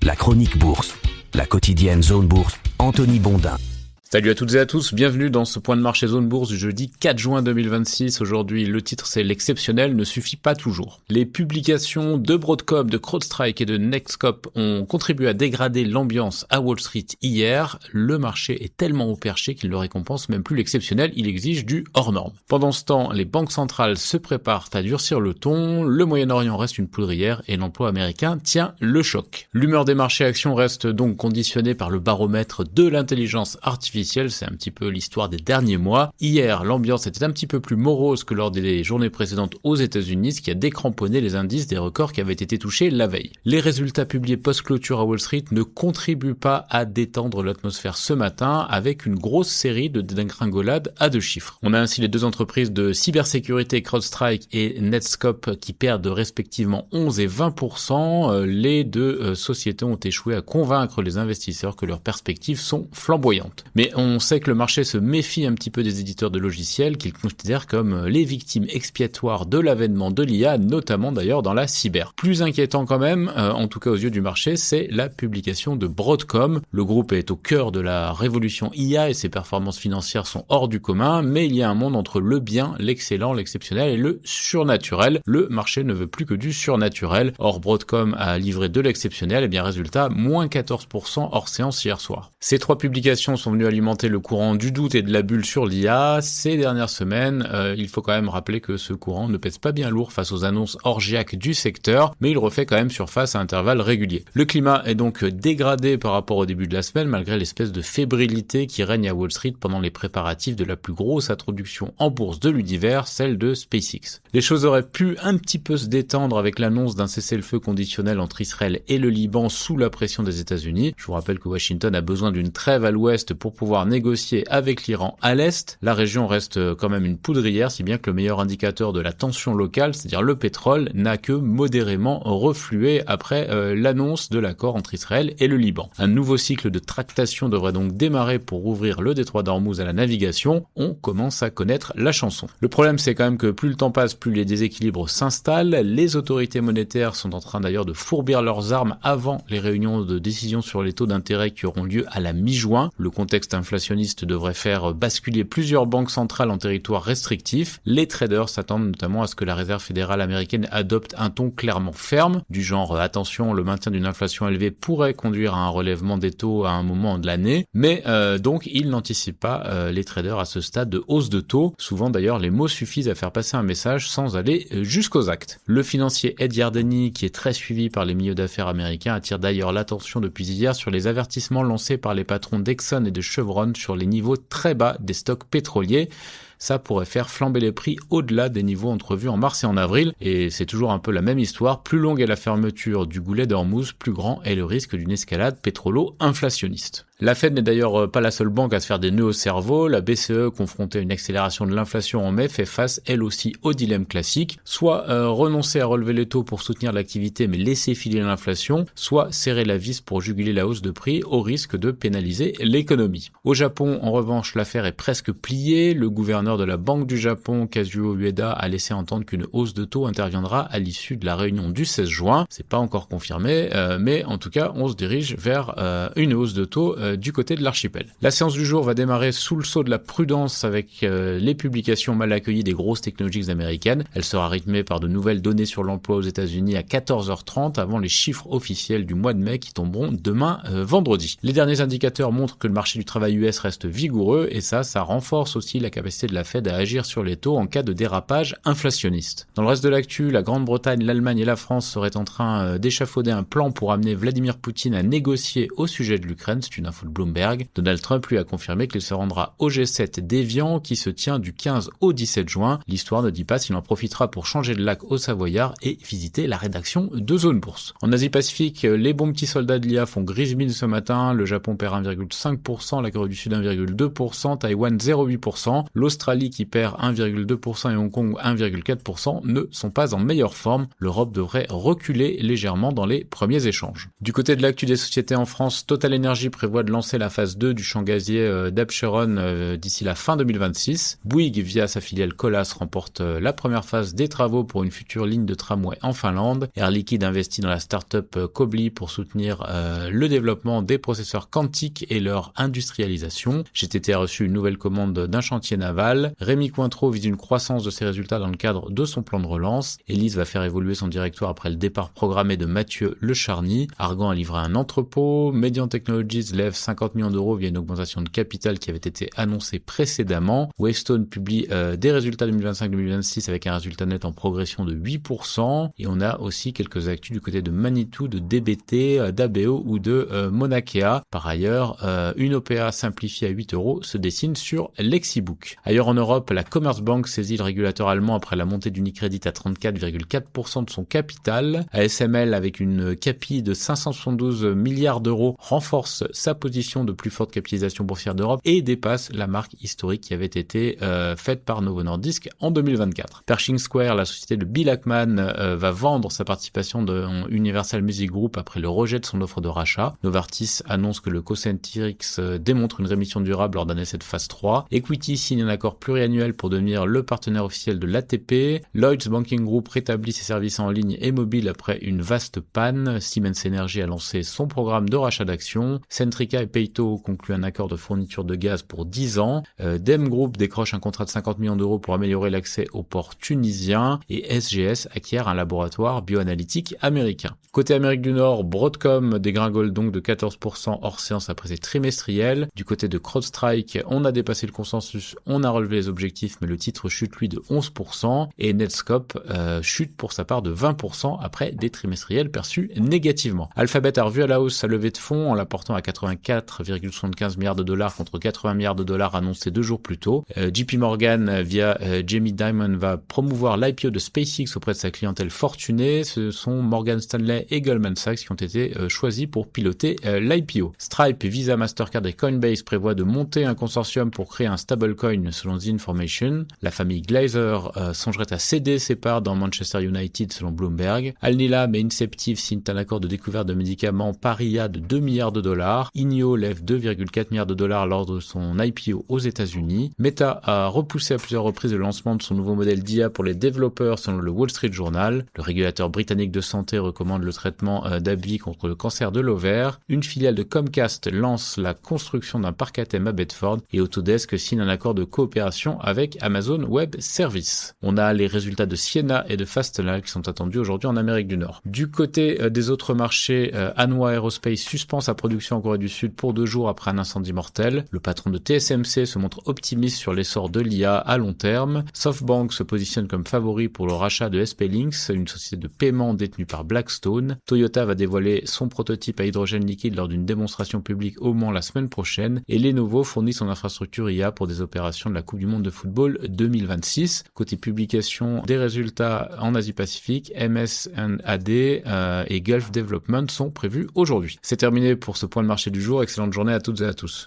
La chronique bourse, la quotidienne Zone Bourse, Anthony Bondin. Salut à toutes et à tous, bienvenue dans ce point de marché Zone Bourse du jeudi 4 juin 2026. Aujourd'hui, le titre c'est l'exceptionnel ne suffit pas toujours. Les publications de Broadcom, de CrowdStrike et de Nextcop ont contribué à dégrader l'ambiance à Wall Street hier. Le marché est tellement haut perché qu'il ne récompense même plus l'exceptionnel, il exige du hors norme. Pendant ce temps, les banques centrales se préparent à durcir le ton, le Moyen-Orient reste une poudrière et l'emploi américain tient le choc. L'humeur des marchés actions reste donc conditionnée par le baromètre de l'intelligence artificielle. C'est un petit peu l'histoire des derniers mois. Hier, l'ambiance était un petit peu plus morose que lors des journées précédentes aux États-Unis, ce qui a décramponné les indices des records qui avaient été touchés la veille. Les résultats publiés post-clôture à Wall Street ne contribuent pas à détendre l'atmosphère ce matin, avec une grosse série de dégringolades à deux chiffres. On a ainsi les deux entreprises de cybersécurité, CrowdStrike et Netscope, qui perdent respectivement 11 et 20%. Les deux sociétés ont échoué à convaincre les investisseurs que leurs perspectives sont flamboyantes. Mais on sait que le marché se méfie un petit peu des éditeurs de logiciels qu'ils considèrent comme les victimes expiatoires de l'avènement de l'IA, notamment d'ailleurs dans la cyber. Plus inquiétant quand même, en tout cas aux yeux du marché, c'est la publication de Broadcom. Le groupe est au cœur de la révolution IA et ses performances financières sont hors du commun, mais il y a un monde entre le bien, l'excellent, l'exceptionnel et le surnaturel. Le marché ne veut plus que du surnaturel. Or Broadcom a livré de l'exceptionnel, et bien résultat, moins 14% hors séance hier soir. Ces trois publications sont venues alimenter le courant du doute et de la bulle sur l'IA. Ces dernières semaines, il faut quand même rappeler que ce courant ne pèse pas bien lourd face aux annonces orgiaques du secteur, mais il refait quand même surface à intervalles réguliers. Le climat est donc dégradé par rapport au début de la semaine, malgré l'espèce de fébrilité qui règne à Wall Street pendant les préparatifs de la plus grosse introduction en bourse de l'univers, celle de SpaceX. Les choses auraient pu un petit peu se détendre avec l'annonce d'un cessez-le-feu conditionnel entre Israël et le Liban sous la pression des États-Unis. Je vous rappelle que Washington a besoin d'une trêve à l'ouest pour pouvoir négocier avec l'Iran à l'est. La région reste quand même une poudrière, si bien que le meilleur indicateur de la tension locale, c'est-à-dire le pétrole, n'a que modérément reflué après l'annonce de l'accord entre Israël et le Liban. Un nouveau cycle de tractation devrait donc démarrer pour ouvrir le détroit d'Ormuz à la navigation. On commence à connaître la chanson. Le problème, c'est quand même que plus le temps passe, plus les déséquilibres s'installent. Les autorités monétaires sont en train d'ailleurs de fourbir leurs armes avant les réunions de décision sur les taux d'intérêt qui auront lieu à la mi-juin. Le contexte inflationniste devrait faire basculer plusieurs banques centrales en territoire restrictif. Les traders s'attendent notamment à ce que la Réserve fédérale américaine adopte un ton clairement ferme, du genre attention, le maintien d'une inflation élevée pourrait conduire à un relèvement des taux à un moment de l'année, mais donc ils n'anticipent pas les traders à ce stade de hausse de taux. Souvent d'ailleurs les mots suffisent à faire passer un message sans aller jusqu'aux actes. Le financier Ed Yardeni, qui est très suivi par les milieux d'affaires américains, attire d'ailleurs l'attention depuis hier sur les avertissements lancés par les patrons d'Exxon et de Chevron sur les niveaux très bas des stocks pétroliers. Ça pourrait faire flamber les prix au-delà des niveaux entrevus en mars et en avril, et c'est toujours un peu la même histoire. Plus longue est la fermeture du goulet d'Ormuz, plus grand est le risque d'une escalade pétrolo-inflationniste. La Fed n'est d'ailleurs pas la seule banque à se faire des nœuds au cerveau. La BCE, confrontée à une accélération de l'inflation en mai, fait face elle aussi au dilemme classique, soit renoncer à relever les taux pour soutenir l'activité mais laisser filer l'inflation, soit serrer la vis pour juguler la hausse de prix au risque de pénaliser l'économie. Au Japon, en revanche, l'affaire est presque pliée. Le gouverneur de la Banque du Japon, Kazuo Ueda, a laissé entendre qu'une hausse de taux interviendra à l'issue de la réunion du 16 juin. C'est pas encore confirmé, mais en tout cas, on se dirige vers une hausse de taux du côté de l'archipel. La séance du jour va démarrer sous le sceau de la prudence avec les publications mal accueillies des grosses technologies américaines. Elle sera rythmée par de nouvelles données sur l'emploi aux États-Unis à 14h30 avant les chiffres officiels du mois de mai qui tomberont demain vendredi. Les derniers indicateurs montrent que le marché du travail US reste vigoureux et ça renforce aussi la capacité de la Fed à agir sur les taux en cas de dérapage inflationniste. Dans le reste de l'actu, la Grande-Bretagne, l'Allemagne et la France seraient en train d'échafauder un plan pour amener Vladimir Poutine à négocier au sujet de l'Ukraine. C'est une info de Bloomberg. Donald Trump lui a confirmé qu'il se rendra au G7 d'Évian qui se tient du 15 au 17 juin. L'histoire ne dit pas s'il en profitera pour changer de lac au Savoyard et visiter la rédaction de Zone Bourse. En Asie-Pacifique, les bons petits soldats de l'IA font grise mine ce matin. Le Japon perd 1,5%, la Corée du Sud 1,2%, Taïwan 0,8%, l'Australie l'Australie qui perd 1,2% et Hong Kong 1,4% ne sont pas en meilleure forme. L'Europe devrait reculer légèrement dans les premiers échanges. Du côté de l'actu des sociétés en France, Total Energy prévoit de lancer la phase 2 du champ gazier d'Apsheron d'ici la fin 2026. Bouygues, via sa filiale Colas, remporte la première phase des travaux pour une future ligne de tramway en Finlande. Air Liquide investit dans la start-up Kobli pour soutenir le développement des processeurs quantiques et leur industrialisation. GTT a reçu une nouvelle commande d'un chantier naval. Rémi Cointreau vise une croissance de ses résultats dans le cadre de son plan de relance. Elise va faire évoluer son directoire après le départ programmé de Mathieu Lecharny. Argan a livré un entrepôt. Mediant Technologies lève 50 millions d'euros via une augmentation de capital qui avait été annoncée précédemment. Wavestone publie des résultats 2025-2026 avec un résultat net en progression de 8%. Et on a aussi quelques actus du côté de Manitou, de DBT, d'ABO ou de Monakea. Par ailleurs, une OPA simplifiée à 8 € se dessine sur Lexibook. Ailleurs en Europe, la Commerzbank saisit le régulateur allemand après la montée d'Unicredit à 34,4% de son capital. ASML, avec une capi de 572 milliards d'euros, renforce sa position de plus forte capitalisation boursière d'Europe et dépasse la marque historique qui avait été faite par Novo Nordisk en 2024. Pershing Square, la société de Bill Ackman, va vendre sa participation de Universal Music Group après le rejet de son offre de rachat. Novartis annonce que le Cosentyx démontre une rémission durable lors d'un essai de phase 3. Equity signe un accord pluriannuel pour devenir le partenaire officiel de l'ATP. Lloyds Banking Group rétablit ses services en ligne et mobile après une vaste panne. Siemens Energy a lancé son programme de rachat d'actions. Centrica et Peyto concluent un accord de fourniture de gaz pour 10 ans. Dem Group décroche un contrat de 50 millions d'euros pour améliorer l'accès au port tunisien. Et SGS acquiert un laboratoire bioanalytique américain. Côté Amérique du Nord, Broadcom dégringole donc de 14% hors séance après ses trimestriels. Du côté de CrowdStrike, on a dépassé le consensus, on a relevé les objectifs, mais le titre chute lui de 11%. Et Netscope chute pour sa part de 20% après des trimestriels perçus négativement. Alphabet a revu à la hausse sa levée de fonds en la portant à 84,75 milliards de dollars contre 80 milliards de dollars annoncés 2 jours plus tôt. JP Morgan, via Jamie Dimon, va promouvoir l'IPO de SpaceX auprès de sa clientèle fortunée. Ce sont Morgan Stanley et Goldman Sachs qui ont été choisis pour piloter l'IPO. Stripe, Visa, Mastercard et Coinbase prévoient de monter un consortium pour créer un stablecoin selon The Information. La famille Glazer songerait à céder ses parts dans Manchester United selon Bloomberg. Alnylam et Inceptive signent un accord de découverte de médicaments par IA de 2 milliards de dollars. INEO lève 2,4 milliards de dollars lors de son IPO aux États-Unis. Meta a repoussé à plusieurs reprises le lancement de son nouveau modèle d'IA pour les développeurs selon le Wall Street Journal. Le régulateur britannique de santé recommande le traitement d'AbbVie contre le cancer de l'ovaire. Une filiale de Comcast lance la construction d'un parc à thème à Bedford et Autodesk signe un accord de coopération avec Amazon Web Services. On a les résultats de Ciena et de Fastenal qui sont attendus aujourd'hui en Amérique du Nord. Du côté des autres marchés, Hanwha Aerospace suspend sa production en Corée du Sud pour 2 jours après un incendie mortel. Le patron de TSMC se montre optimiste sur l'essor de l'IA à long terme. SoftBank se positionne comme favori pour le rachat de SpaceX, une société de paiement détenue par Blackstone. Toyota va dévoiler son prototype à hydrogène liquide lors d'une démonstration publique au Mans la semaine prochaine et Lenovo fournit son infrastructure IA pour des opérations de la Coupe du Monde de football 2026. Côté publication des résultats en Asie-Pacifique, MS&AD et Gulf Development sont prévus aujourd'hui. C'est terminé pour ce point de marché du jour. Excellente journée à toutes et à tous.